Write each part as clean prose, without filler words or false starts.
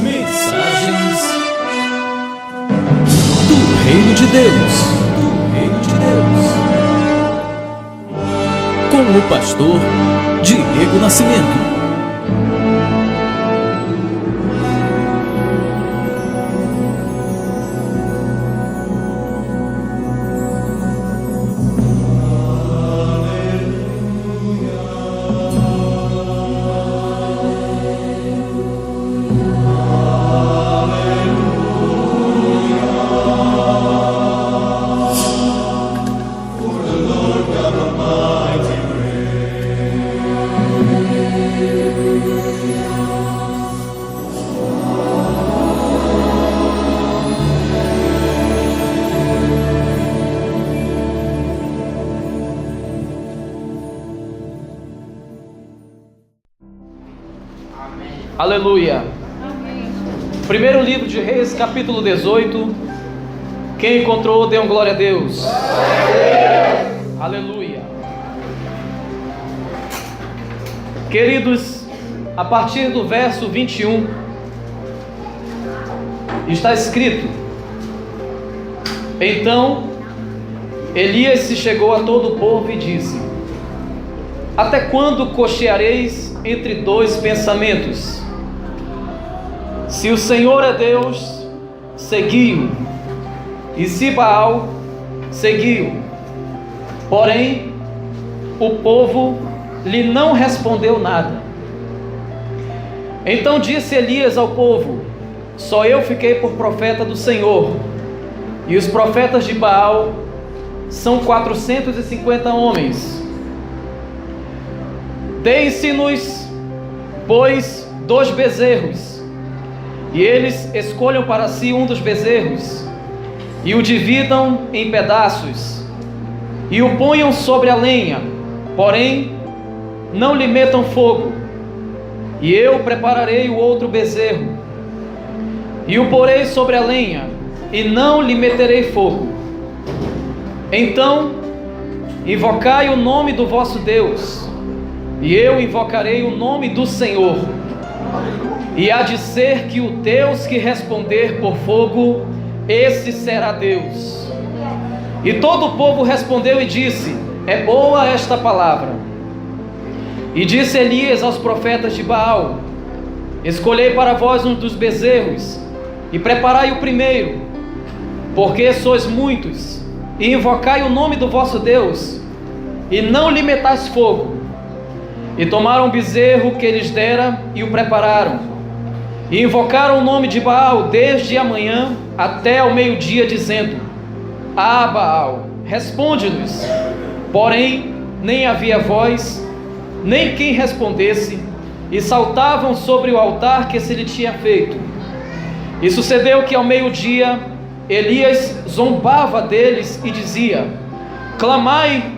Mensagens do Reino de Deus. Com o pastor Diego Nascimento. Aleluia. Amém. Primeiro livro de Reis, capítulo 18. Quem encontrou, dê um glória a Deus. Aleluia. Queridos, a partir do verso 21, está escrito: Então Elias se chegou a todo o povo e disse: Até quando cocheareis entre dois pensamentos? Se o Senhor é Deus, segui-o, e se Baal, segui-o. Porém, o povo lhe não respondeu nada. Então disse Elias ao povo: Só eu fiquei por profeta do Senhor, e os profetas de Baal são 450 homens. Deem-se-nos, pois, 2 bezerros, e eles escolham para si um dos bezerros, e o dividam em pedaços, e o ponham sobre a lenha, porém não lhe metam fogo. E eu prepararei o outro bezerro, e o porei sobre a lenha, e não lhe meterei fogo. Então invocai o nome do vosso Deus, e eu invocarei o nome do Senhor. E há de ser que o Deus que responder por fogo, esse será Deus. E todo o povo respondeu e disse: É boa esta palavra. E disse Elias aos profetas de Baal: Escolhei para vós um dos bezerros, e preparai o primeiro, porque sois muitos, e invocai o nome do vosso Deus, e não lhe metais fogo. E tomaram o bezerro que lhes dera, e o prepararam, e invocaram o nome de Baal desde a manhã até ao meio-dia, dizendo: Ah, Baal, responde-nos. Porém, nem havia voz, nem quem respondesse, e saltavam sobre o altar que se lhe tinha feito. E sucedeu que ao meio-dia, Elias zombava deles e dizia: Clamai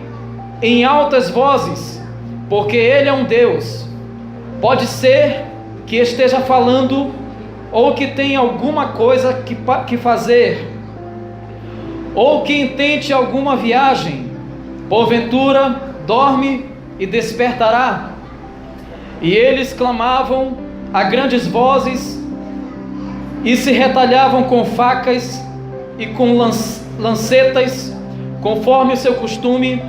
em altas vozes, porque ele é um Deus. Pode ser que esteja falando, ou que tenha alguma coisa que fazer, ou que intente alguma viagem. Porventura dorme e despertará. E eles clamavam a grandes vozes, e se retalhavam com facas e com lancetas, conforme o seu costume,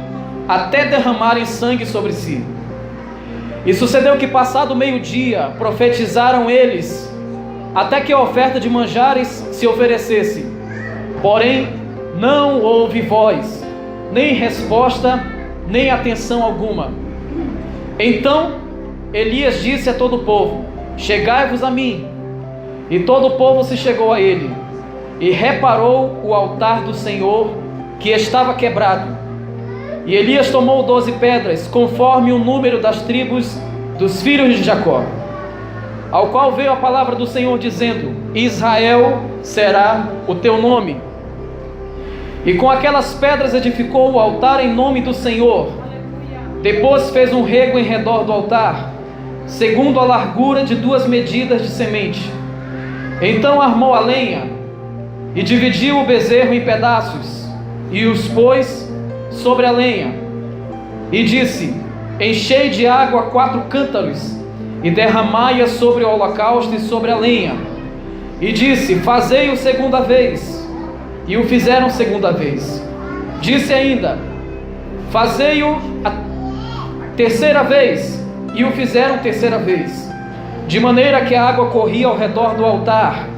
até derramarem sangue sobre si. E sucedeu que, passado o meio-dia, profetizaram eles, até que a oferta de manjares se oferecesse. Porém, não houve voz, nem resposta, nem atenção alguma. Então Elias disse a todo o povo: Chegai-vos a mim. E todo o povo se chegou a ele, e reparou o altar do Senhor, que estava quebrado. E Elias tomou 12 pedras, conforme o número das tribos dos filhos de Jacó, ao qual veio a palavra do Senhor dizendo: Israel será o teu nome. E com aquelas pedras edificou o altar em nome do Senhor. Depois fez um rego em redor do altar, segundo a largura de 2 medidas de semente. Então armou a lenha, e dividiu o bezerro em pedaços, e os pôs sobre a lenha, e disse: enchei de água 4 cântaros, e derramai-a sobre o holocausto e sobre a lenha. E disse: fazei-o segunda vez. E o fizeram segunda vez. Disse ainda: fazei-o a terceira vez. E o fizeram terceira vez. De maneira que a água corria ao redor do altar,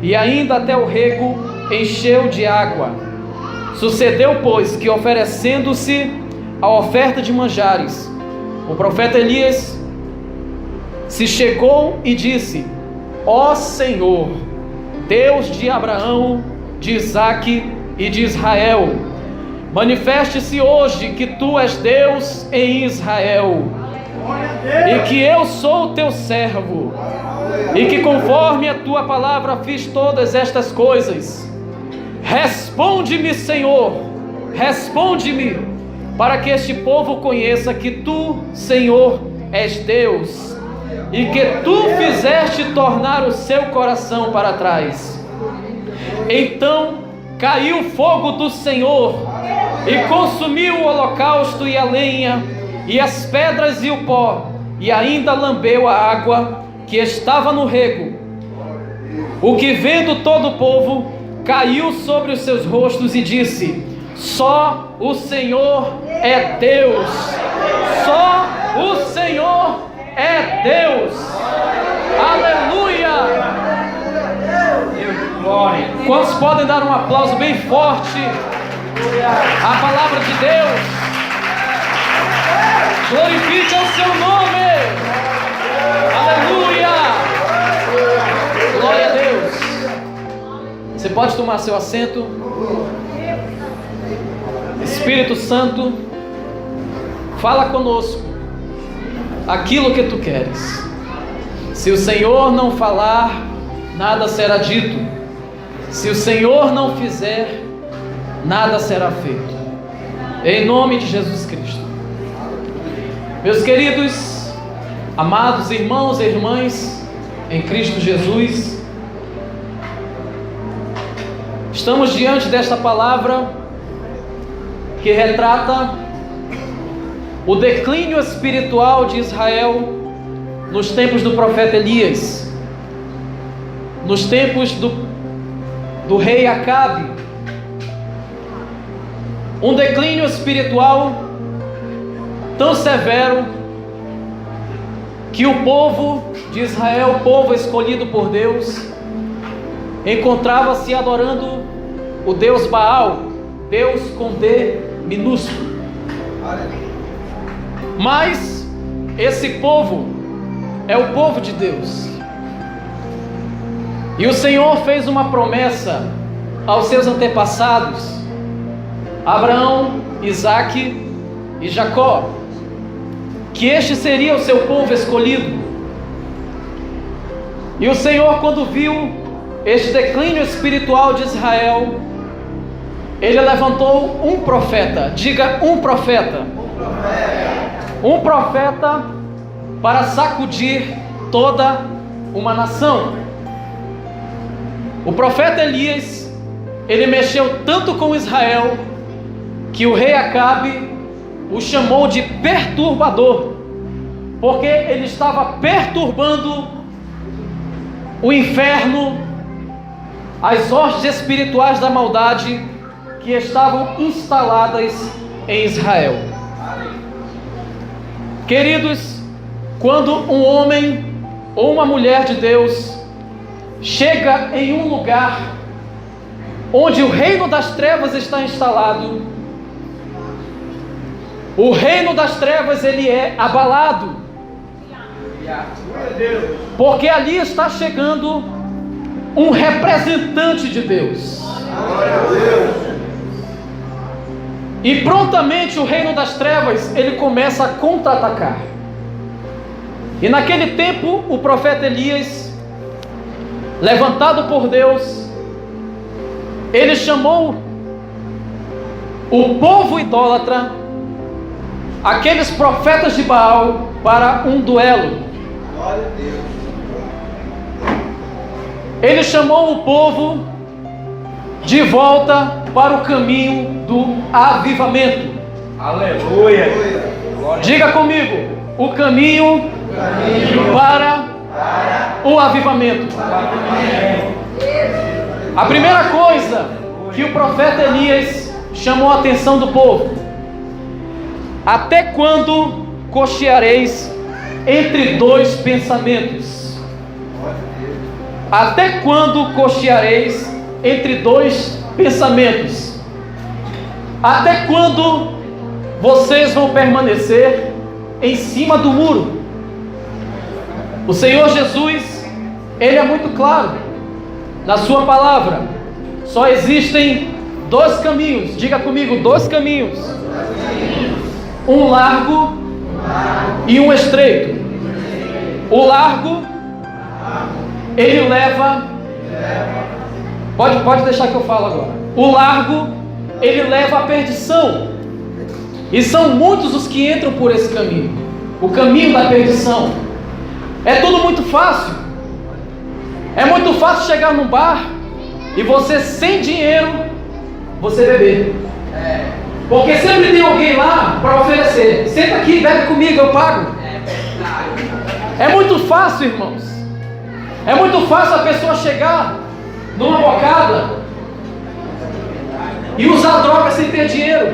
e ainda até o rego encheu de água. Sucedeu, pois, que oferecendo-se a oferta de manjares, o profeta Elias se chegou e disse: ó Senhor, Deus de Abraão, de Isaque e de Israel, manifeste-se hoje que tu és Deus em Israel, e que eu sou teu servo, e que conforme a tua palavra fiz todas estas coisas. Responde-me, Senhor, responde-me, para que este povo conheça que tu, Senhor, és Deus, e que tu fizeste tornar o seu coração para trás. Então caiu fogo do Senhor e consumiu o holocausto e a lenha e as pedras e o pó, e ainda lambeu a água que estava no rego. O que, vendo todo o povo, caiu sobre os seus rostos e disse: só o Senhor é Deus, só o Senhor é Deus. Aleluia! Quantos podem dar um aplauso bem forte à palavra de Deus? Glorifique o seu nome. Aleluia! Glória a Deus. Você pode tomar seu assento. Espírito Santo, fala conosco aquilo que tu queres. Se o Senhor não falar, nada será dito. Se o Senhor não fizer, nada será feito. Em nome de Jesus Cristo. Meus queridos, amados irmãos e irmãs em Cristo Jesus, estamos diante desta palavra que retrata o declínio espiritual de Israel nos tempos do profeta Elias, nos tempos do rei Acabe. Um declínio espiritual tão severo que o povo de Israel, o povo escolhido por Deus, encontrava-se adorando o Deus Baal, Deus com D minúsculo. Mas esse povo é o povo de Deus. E o Senhor fez uma promessa aos seus antepassados, Abraão, Isaque e Jacó, que este seria o seu povo escolhido. E o Senhor, quando viu este declínio espiritual de Israel, Ele levantou um profeta. Diga, um profeta. Um profeta para sacudir toda uma nação. O profeta Elias, ele mexeu tanto com Israel que o rei Acabe o chamou de perturbador, porque ele estava perturbando o inferno, as hostes espirituais da maldade que estavam instaladas em Israel. Queridos, quando um homem ou uma mulher de Deus chega em um lugar onde o reino das trevas está instalado, o reino das trevas ele é abalado, porque ali está chegando um representante de Deus. E prontamente o reino das trevas ele começa a contra-atacar. E naquele tempo o profeta Elias, levantado por Deus, ele chamou o povo idólatra, aqueles profetas de Baal, para um duelo. Ele chamou o povo de volta para o caminho do avivamento. Aleluia! Diga comigo, o caminho para o avivamento. A primeira coisa que o profeta Elias chamou a atenção do povo: até quando cocheareis entre dois pensamentos? Até quando cocheareis entre dois pensamentos? Até quando vocês vão permanecer em cima do muro? O Senhor Jesus, Ele é muito claro na sua palavra. Só existem dois caminhos. Diga comigo, dois caminhos: um largo e um estreito. O largo, ele leva... Pode deixar que eu falo agora. O largo, ele leva à perdição. E são muitos os que entram por esse caminho, o caminho da perdição. É tudo muito fácil. É muito fácil chegar num bar e você, sem dinheiro, você beber. Porque sempre tem alguém lá para oferecer. Senta aqui, bebe comigo, eu pago. É muito fácil, irmãos. É muito fácil a pessoa chegar numa bocada e usar droga sem ter dinheiro.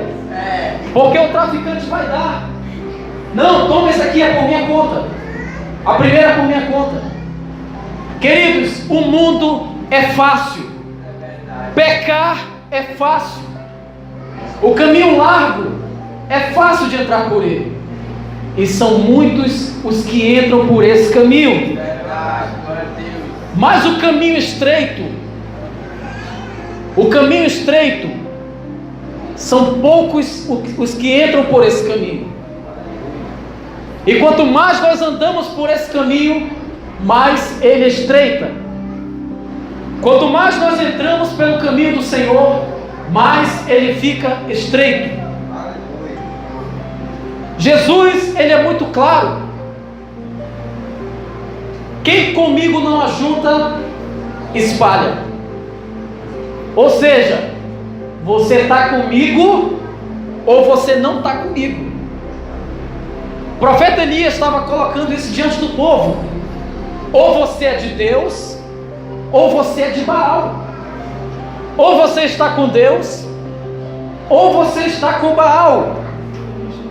Porque o traficante vai dar. Não, toma esse aqui, é por minha conta. A primeira é por minha conta. Queridos, o mundo é fácil. Pecar é fácil. O caminho largo é fácil de entrar por ele. E são muitos os que entram por esse caminho. Mas o caminho estreito, são poucos os que entram por esse caminho. E quanto mais nós andamos por esse caminho, mais ele estreita. Quanto mais nós entramos pelo caminho do Senhor, mais ele fica estreito. Jesus, ele é muito claro: quem comigo não ajunta, espalha. Ou seja, você está comigo ou você não está comigo. O profeta Elias estava colocando isso diante do povo: ou você é de Deus, ou você é de Baal. Ou você está com Deus, ou você está com Baal.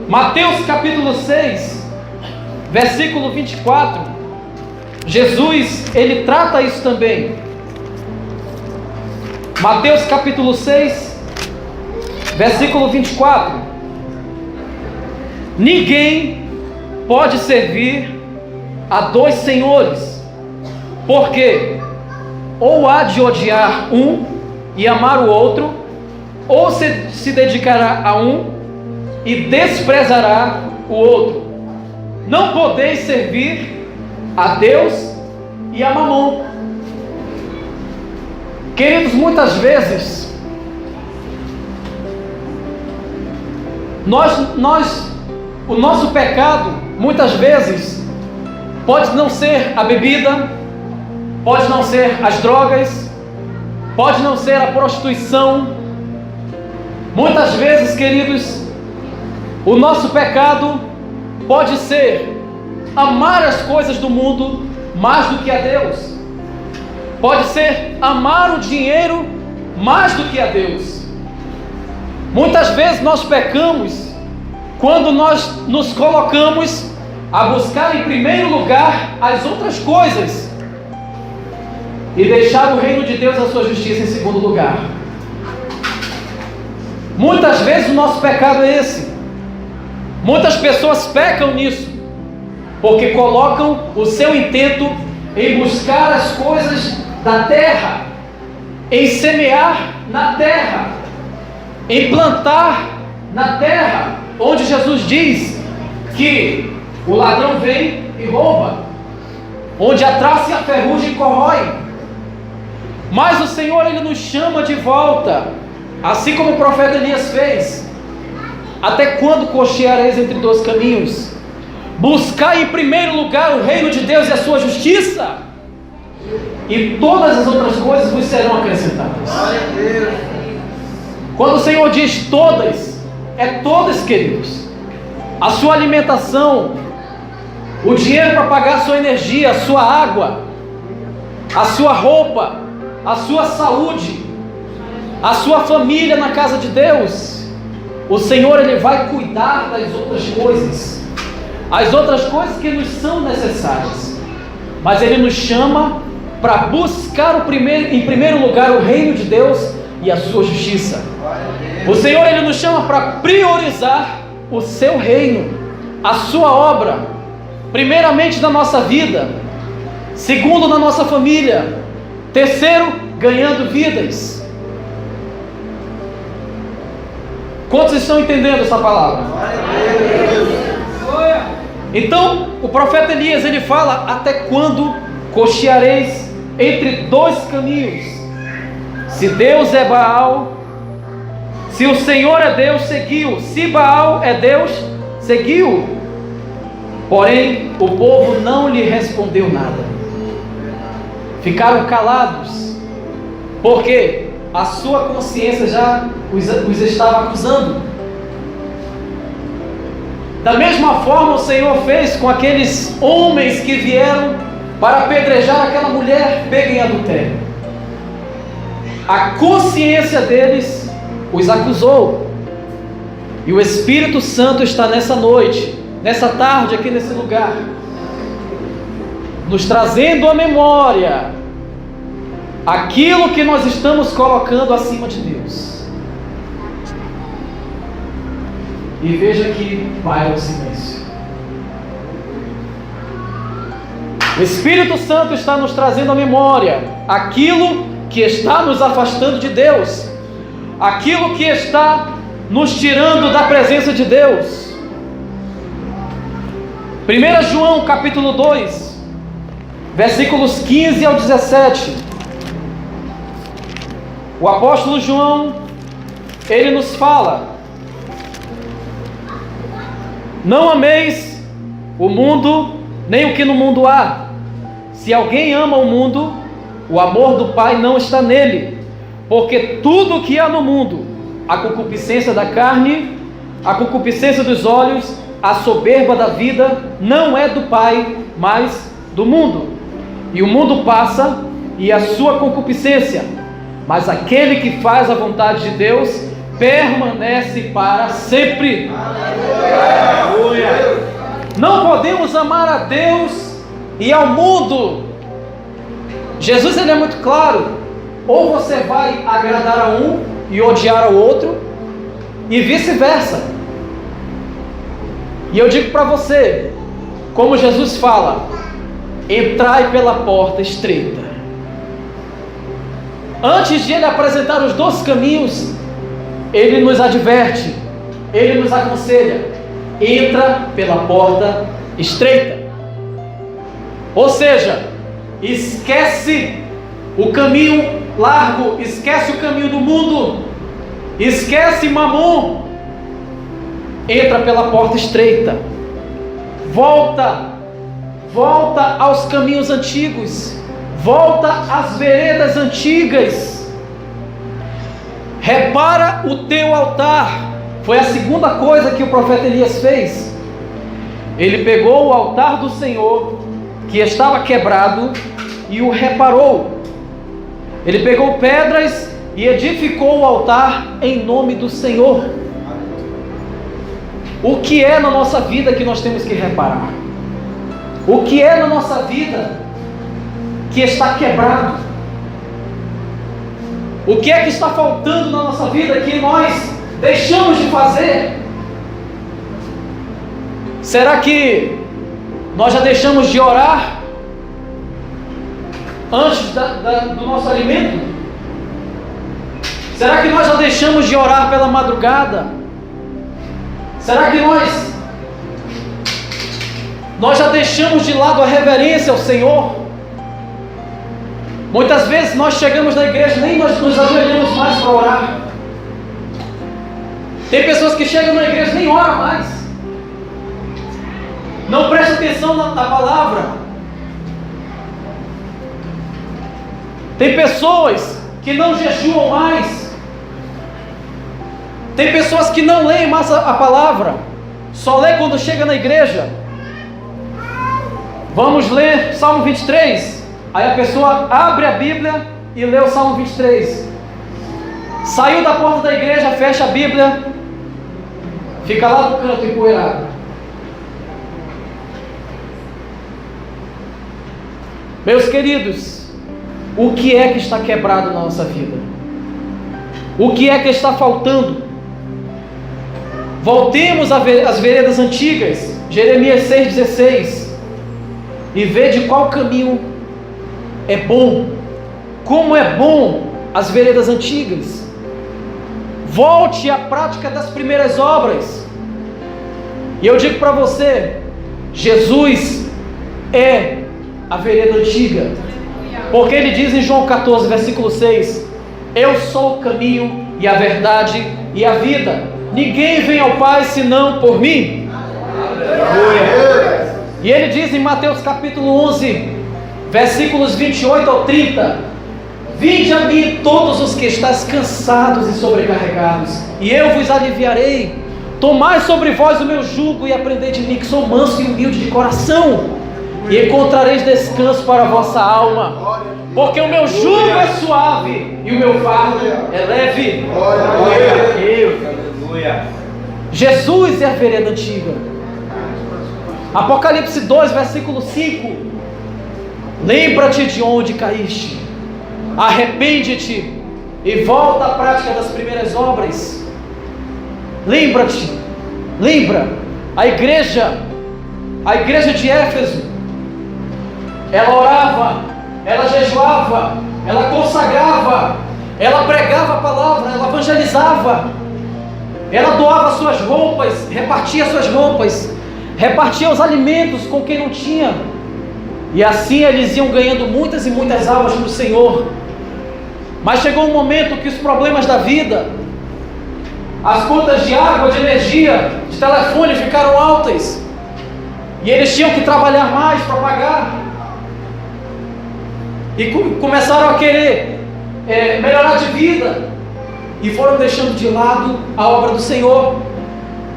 Mateus capítulo 6, versículo 24. Jesus, ele trata isso também. Mateus capítulo 6, versículo 24. Ninguém pode servir a dois senhores, porque ou há de odiar um e amar o outro, ou se dedicará a um e desprezará o outro. Não podeis servir a Deus e a Mamon. Queridos, muitas vezes o nosso pecado, muitas vezes, pode não ser a bebida, pode não ser as drogas, pode não ser a prostituição. Muitas vezes, queridos, o nosso pecado pode ser amar as coisas do mundo mais do que a Deus. Pode ser amar o dinheiro mais do que a Deus. Muitas vezes nós pecamos quando nós nos colocamos a buscar em primeiro lugar as outras coisas e deixar o reino de Deus, a sua justiça, em segundo lugar. Muitas vezes o nosso pecado é esse. Muitas pessoas pecam nisso, porque colocam o seu intento em buscar as coisas da terra, em semear na terra, em plantar na terra, onde Jesus diz que o ladrão vem e rouba, onde a traça e a ferrugem corroem. Mas o Senhor, ele nos chama de volta, assim como o profeta Elias fez. Até quando cocheareis entre dois caminhos? Buscai em primeiro lugar o reino de Deus e a sua justiça, e todas as outras coisas vos serão acrescentadas. Quando o Senhor diz todas, é todas, queridos. A sua alimentação, o dinheiro para pagar a sua energia, a sua água, a sua roupa, a sua saúde, a sua família na casa de Deus, o Senhor Ele vai cuidar das outras coisas, as outras coisas que nos são necessárias, mas Ele nos chama para buscar em primeiro lugar o reino de Deus e a sua justiça. O Senhor Ele nos chama para priorizar o seu reino, a sua obra, primeiramente na nossa vida, segundo na nossa família, terceiro, ganhando vidas. Quantos estão entendendo essa palavra? Então, o profeta Elias, ele fala: até quando cocheareis entre dois caminhos? Se Deus é Baal, se o Senhor é Deus, seguiu. Se Baal é Deus, seguiu. Porém, o povo não lhe respondeu nada. Ficaram calados, porque a sua consciência já os estava acusando. Da mesma forma, o Senhor fez com aqueles homens que vieram para apedrejar aquela mulher pega em adultério. A consciência deles os acusou. E o Espírito Santo está nessa noite, nessa tarde aqui nesse lugar, nos trazendo à memória aquilo que nós estamos colocando acima de Deus. E veja que vai ao silêncio. O Espírito Santo está nos trazendo à memória aquilo que está nos afastando de Deus, aquilo que está nos tirando da presença de Deus. 1 João capítulo 2, versículos 15 ao 17. O apóstolo João, ele nos fala: não ameis o mundo, nem o que no mundo há. Se alguém ama o mundo, o amor do Pai não está nele. Porque tudo o que há no mundo, a concupiscência da carne, a concupiscência dos olhos, a soberba da vida, não é do Pai, mas do mundo. E o mundo passa, e a sua concupiscência, mas aquele que faz a vontade de Deus permanece para sempre. Aleluia. Não podemos amar a Deus e ao mundo. Jesus, ele é muito claro: ou você vai agradar a um e odiar ao outro, e vice-versa. E eu digo para você, como Jesus fala: entrai pela porta estreita. Antes de ele apresentar os 12 caminhos, ele nos adverte, ele nos aconselha: entra pela porta estreita. Ou seja, esquece o caminho largo, esquece o caminho do mundo, esquece Mamon, entra pela porta estreita. Volta aos caminhos antigos, volta às veredas antigas. Repara o teu altar. Foi a segunda coisa que o profeta Elias fez. Ele pegou o altar do Senhor, que estava quebrado, e o reparou. Ele pegou pedras e edificou o altar em nome do Senhor. O que é na nossa vida que nós temos que reparar? O que é na nossa vida que está quebrado? O que é que está faltando na nossa vida que nós deixamos de fazer? Será que nós já deixamos de orar antes do nosso alimento? Será que nós já deixamos de orar pela madrugada? Será que nós já deixamos de lado a reverência ao Senhor? Muitas vezes nós chegamos na igreja, nem nós nos ajoelhamos mais para orar. Tem pessoas que chegam na igreja e nem oram mais, não prestam atenção na palavra. Tem pessoas que não jejuam mais. Tem pessoas que não leem mais a palavra, só lê quando chega na igreja. Vamos ler Salmo 23. Aí a pessoa abre a Bíblia e lê o Salmo 23. Saiu da porta da igreja, fecha a Bíblia, fica lá no canto empoeirado. Meus queridos, o que é que está quebrado na nossa vida? O que é que está faltando? Voltemos às veredas antigas, Jeremias 6,16, e vê de qual caminho é bom, como é bom as veredas antigas. Volte à prática das primeiras obras. E eu digo para você, Jesus é a vereda antiga, porque ele diz em João 14, versículo 6: eu sou o caminho e a verdade e a vida, ninguém vem ao Pai senão por mim. Aleluia. E ele diz em Mateus capítulo 11, versículos 28 ao 30: vinde a mim todos os que estáis cansados e sobrecarregados, e eu vos aliviarei. Tomai sobre vós o meu jugo e aprendei de mim, que sou manso e humilde de coração, e encontrareis descanso para a vossa alma, porque o meu jugo é suave e o meu fardo é leve. Jesus é a vereda antiga. Apocalipse 2, versículo 5: lembra-te de onde caíste, arrepende-te e volta à prática das primeiras obras. Lembra-te, lembra, a igreja de Éfeso, ela orava, ela jejuava, ela consagrava, ela pregava a palavra, ela evangelizava, ela doava suas roupas, repartia suas roupas, repartia os alimentos com quem não tinha, e assim eles iam ganhando muitas e muitas almas para o Senhor. Mas chegou um momento que os problemas da vida, as contas de água, de energia, de telefone ficaram altas, e eles tinham que trabalhar mais para pagar, e começaram a querer melhorar de vida, e foram deixando de lado a obra do Senhor,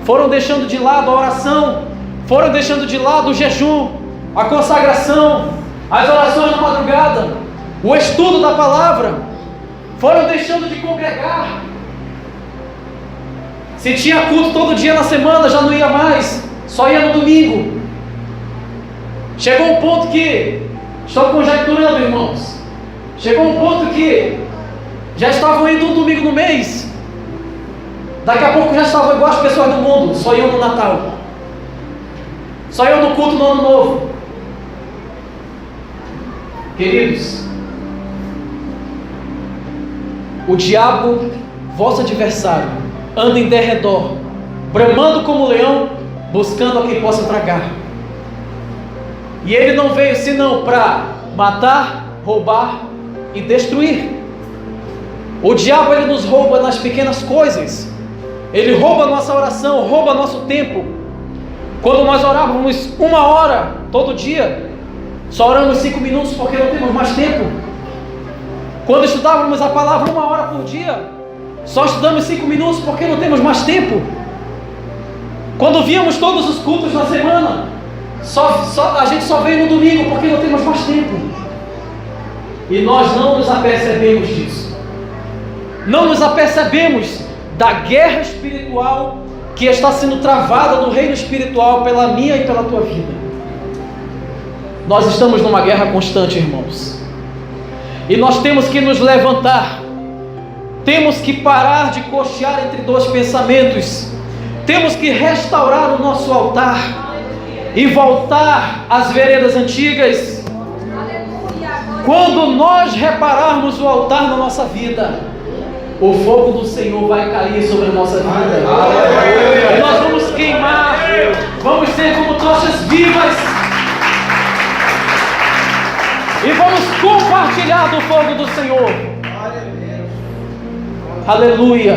foram deixando de lado a oração, foram deixando de lado o jejum, a consagração, as orações na madrugada, o estudo da palavra, foram deixando de congregar. Se tinha culto todo dia na semana, já não ia mais, só ia no domingo. Chegou um ponto que, estou conjecturando, irmãos, chegou um ponto que já estavam indo um domingo no mês, daqui a pouco já estavam igual as pessoas do mundo, só iam no Natal, só iam no culto no Ano Novo. Queridos, o diabo, vosso adversário, anda em derredor, bramando como leão, buscando a quem possa tragar. E ele não veio senão para matar, roubar e destruir. O diabo, ele nos rouba nas pequenas coisas. Ele rouba a nossa oração, rouba nosso tempo. Quando nós orávamos 1 hora todo dia, só oramos 5 minutos porque não temos mais tempo. Quando estudávamos a palavra 1 hora por dia, só estudamos 5 minutos porque não temos mais tempo. Quando víamos todos os cultos na semana, a gente só veio no domingo porque não temos mais tempo. E nós não nos apercebemos disso. Não nos apercebemos da guerra espiritual que está sendo travada no reino espiritual pela minha e pela tua vida. Nós estamos numa guerra constante, irmãos. E nós temos que nos levantar. Temos que parar de cochear entre dois pensamentos. Temos que restaurar o nosso altar e voltar às veredas antigas. Quando nós repararmos o altar na nossa vida, o fogo do Senhor vai cair sobre a nossa vida. E nós vamos queimar, vamos ser como tochas vivas, e vamos compartilhar do fogo do Senhor. Aleluia.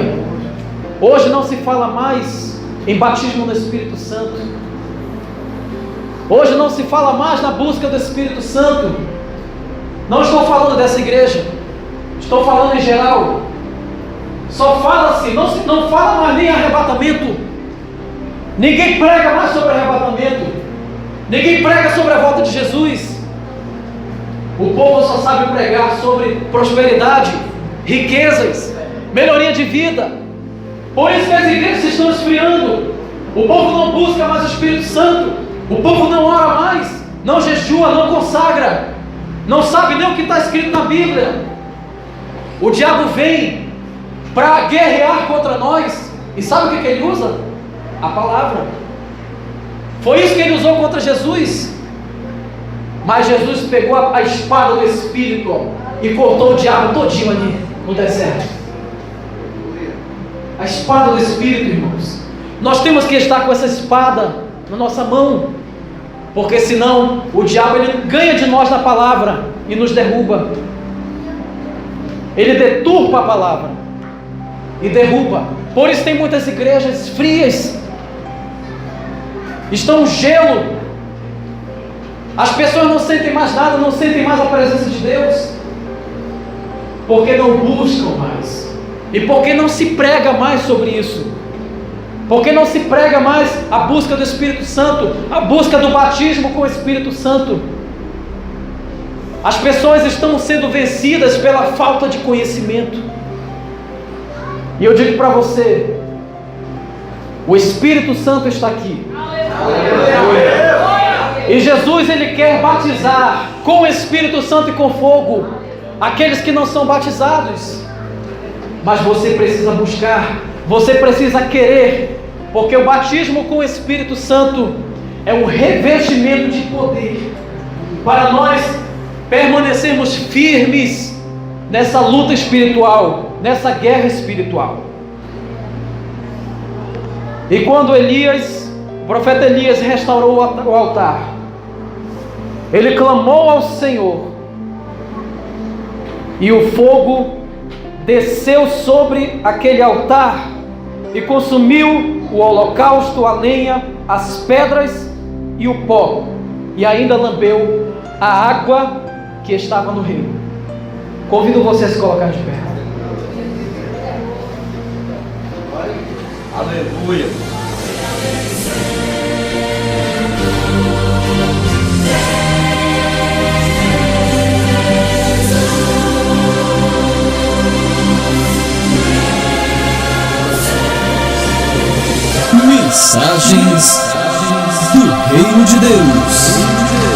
Hoje não se fala mais em batismo no Espírito Santo. Hoje não se fala mais na busca do Espírito Santo. Não estou falando dessa igreja, estou falando em geral. Só fala-se, não fala mais nem arrebatamento. Ninguém prega mais sobre arrebatamento. Ninguém prega sobre a volta de Jesus. O povo só sabe pregar sobre prosperidade, riquezas, melhoria de vida. Por isso que as igrejas estão esfriando. O povo não busca mais o Espírito Santo. O povo não ora mais, não jejua, não consagra, não sabe nem o que está escrito na Bíblia. O diabo vem para guerrear contra nós. E sabe o que ele usa? A palavra. Foi isso que ele usou contra Jesus. Mas Jesus pegou a espada do Espírito e cortou o diabo todinho ali no deserto. A espada do Espírito, irmãos. Nós temos que estar com essa espada na nossa mão, porque senão o diabo ele ganha de nós na palavra e nos derruba. Ele deturpa a palavra e derruba. Por isso tem muitas igrejas frias, estão um gelo. As pessoas não sentem mais nada, não sentem mais a presença de Deus, porque não buscam mais, e porque não se prega mais sobre isso, porque não se prega mais a busca do Espírito Santo, a busca do batismo com o Espírito Santo. As pessoas estão sendo vencidas pela falta de conhecimento. E eu digo para você, o Espírito Santo está aqui. E Jesus ele quer batizar com o Espírito Santo e com fogo aqueles que não são batizados. Mas você precisa buscar, você precisa querer, porque o batismo com o Espírito Santo é um revestimento de poder para nós permanecermos firmes nessa luta espiritual, nessa guerra espiritual. E quando o profeta Elias restaurou o altar, ele clamou ao Senhor, e o fogo desceu sobre aquele altar e consumiu o holocausto, a lenha, as pedras e o pó, e ainda lambeu a água que estava no rio. Convido você a se colocar de pé. Aleluia. Mensagens do Reino de Deus.